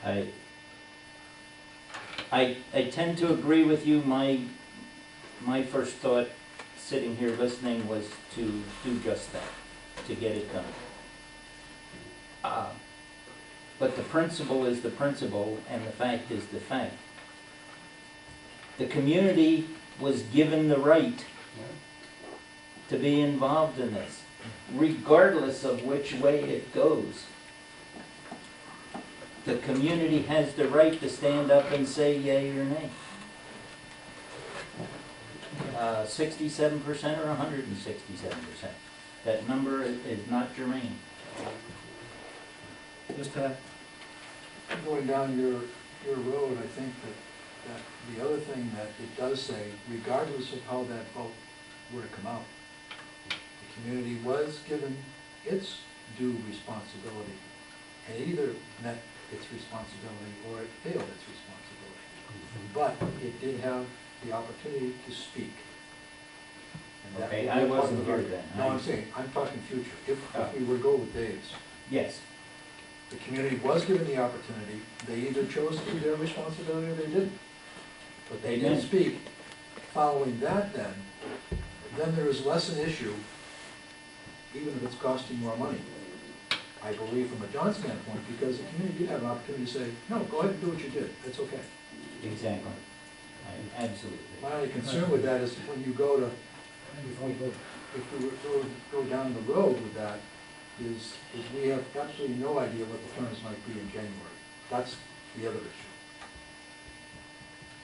I tend to agree with you. My first thought, sitting here listening, was to do just that, to get it done. But the principle is the principle, and the fact is the fact. The community was given the right to be involved in this, regardless of which way it goes. The community has the right to stand up and say yay or nay. 67% or 167%. That number is not germane. Just that. Going down your road, I think that the other thing that it does say, regardless of how that vote were to come out, the community was given its due responsibility, and it either met its responsibility or it failed its responsibility. But it did have the opportunity to speak. And that Okay, will be I part wasn't of here the- then. No, I'm saying, I'm talking future. If we were to go with Dave's, Yes. the community was given the opportunity. They either chose to do their responsibility or they didn't. But they didn't Amen. speak. Following that then there is less an issue, even if it's costing more money. I believe from a John standpoint, because the community did have an opportunity to say, no, go ahead and do what you did. That's okay. Exactly. Absolutely. My only concern with that is when you go to, if we were to go down the road with that, is we have absolutely no idea what the terms might be in January. That's the other issue.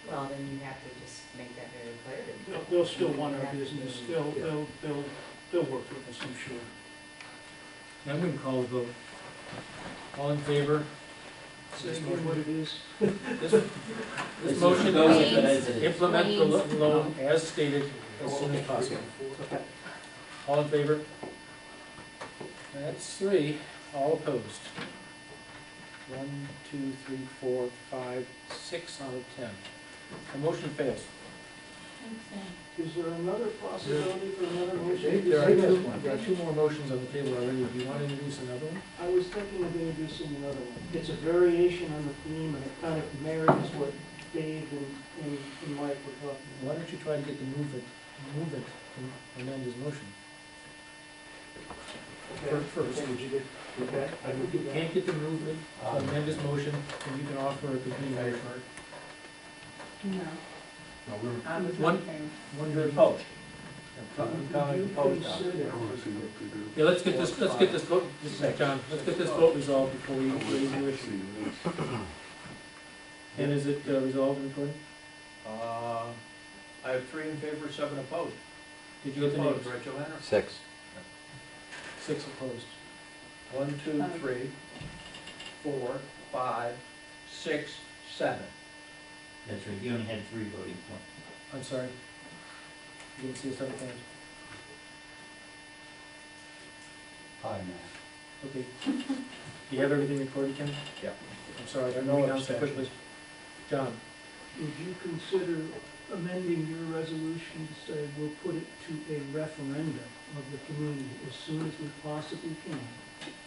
Well, then you have to just make that very clear. They'll still want our business. They'll work with us, I'm sure. I'm going to call a vote. All in favor? Say again what it is. This motion goes is as it is. implement the loan as stated as soon as possible. Okay. All in favor? That's 3. All opposed. 1, 2, 3, 4, 5, 6 out of 10. The motion fails. Is there another possibility for another motion? There are 2 more motions on the table already. Do you want to introduce another one? I was thinking of introducing another one. It's a variation on the theme, and it kind of marries what Dave and Mike were talking Why about. don't you try to get the movement and amend his motion? First. Okay, did you get? Okay, I can do You that. can't get the movement, amend his motion, and you can offer a complete motion. No. No, we're. I was One- not there. One You're vote. opposed. Would you consider, Yeah, let's get this vote, John, let's get this vote resolved before we raise the issue. And is it resolved and recorded? I have 3 in favor, 7 opposed. Did you get the names? Opposed, right, Joanna? 6. 6 opposed. 1, 2, 3, 4, 5, 6, 7. That's right, you only had 3 voting points. I'm sorry. You didn't see a 7 times? 5 now. Okay. Do you have everything recorded, Ken? Yeah. I'm sorry, I'm No moving on so abstentions. quickly. John? would you consider amending your resolution to say we'll put it to a referendum of the community as soon as we possibly can,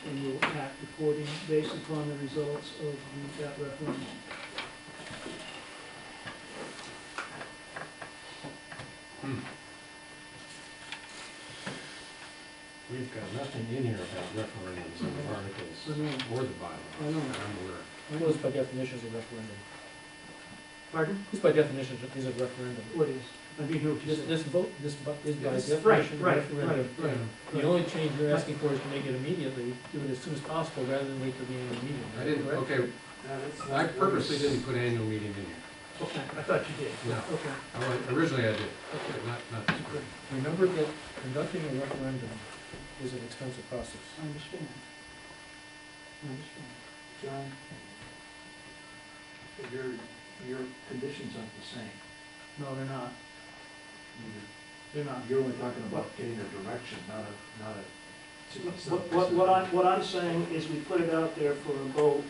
and we'll act according, based upon the results of that referendum? We've got nothing in here about referendums in the articles I know. or the bylaws. I know. I'm aware. Well, this by definition is a referendum. Pardon? This by definition is a referendum. What is? I mean, who This is by Yes. definition a Right, referendum. right. The only change you're asking for is to make it immediately, do it as soon as possible rather than wait till the annual meeting. I didn't, Correct? okay, I purposely didn't put annual meeting in here. Okay, I thought you did. No. Okay. Originally I did, but not this way. Remember that conducting a referendum is an expensive process. I understand. I understand. John, your conditions aren't the same. No, they're not. They're not. You're only talking about getting a direction, not a. What I'm saying is we put it out there for a vote,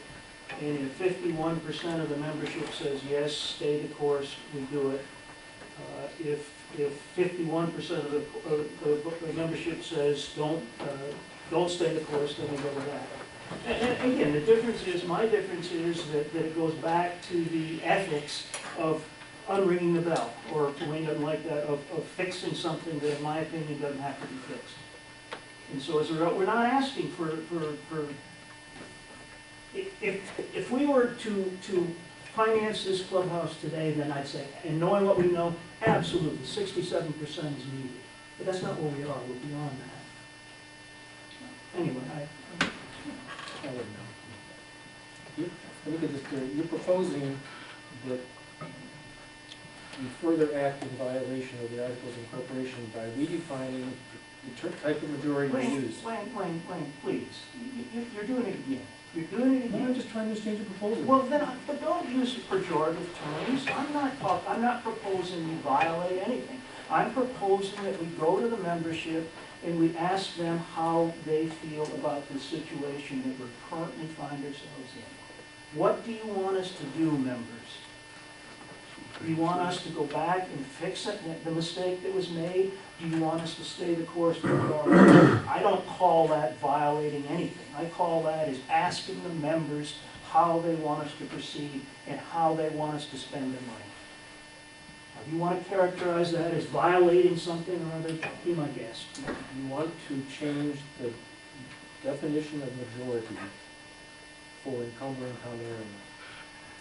and if 51% of the membership says yes, stay the course, we do it. If 51% of the membership says don't stay the course, then we go with that. And again, the difference is, my difference is that it goes back to the ethics of unringing the bell, or Wayne doesn't like that, of fixing something that in my opinion doesn't have to be fixed. And so as a result, we're not asking for, if we were to finance this clubhouse today, then I'd say, and knowing what we know, absolutely, 67% is needed. But that's not where we are, we're beyond that. Anyway, I don't know. Look at this, you're proposing that we further act in violation of the Articles of Incorporation by redefining the type of majority we use. Wayne, please, you're doing it again. You're doing it No, again. I'm just trying to change the proposal. Well, then, but don't use pejorative terms. I'm not proposing we violate anything. I'm proposing that we go to the membership and we ask them how they feel about the situation that we currently find ourselves in. What do you want us to do, members? Do you want us to go back and fix it, the mistake that was made? Do you want us to stay the course that we are? I don't call that violating anything. I call that is asking the members how they want us to proceed and how they want us to spend their money. Now, if you want to characterize that as violating something or other, be my guest. You want to change the definition of majority for encumbering common area.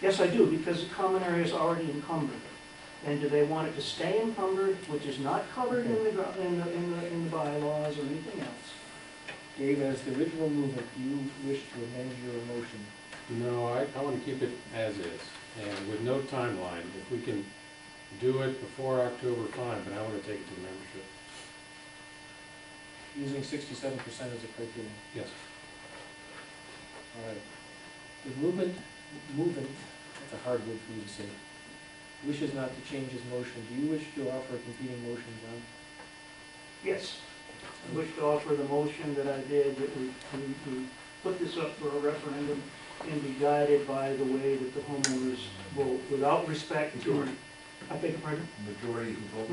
Yes, I do, because the common area is already encumbered. And do they want it to stay encumbered, which is not covered in the bylaws or anything else? Dave, as the original movement, do you wish to amend your motion? No, I want to keep it as is, and with no timeline. If we can do it before October, fine, but I want to take it to the membership. Using 67% as a criterion. Yes. All right. The movement, that's a hard word for you to say, wishes not to change his motion. Do you wish to offer a competing motion, John? Yes. I wish to offer the motion that I did, that we put this up for a referendum and be guided by the way that the homeowners vote, without respect to, Majority. I beg your pardon? Majority who vote.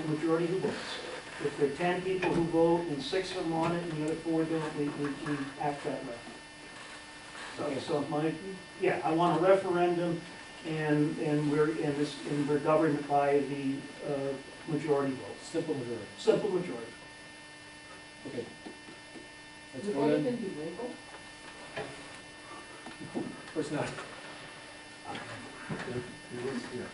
Majority who votes. If there are 10 people who vote and 6 of them want it and the other 4 don't, we act that way. So I want a referendum, and we're governed by the majority vote. Simple majority. Simple majority. Okay. Let's Would go then. anything be legal? Of course not. It was, yeah.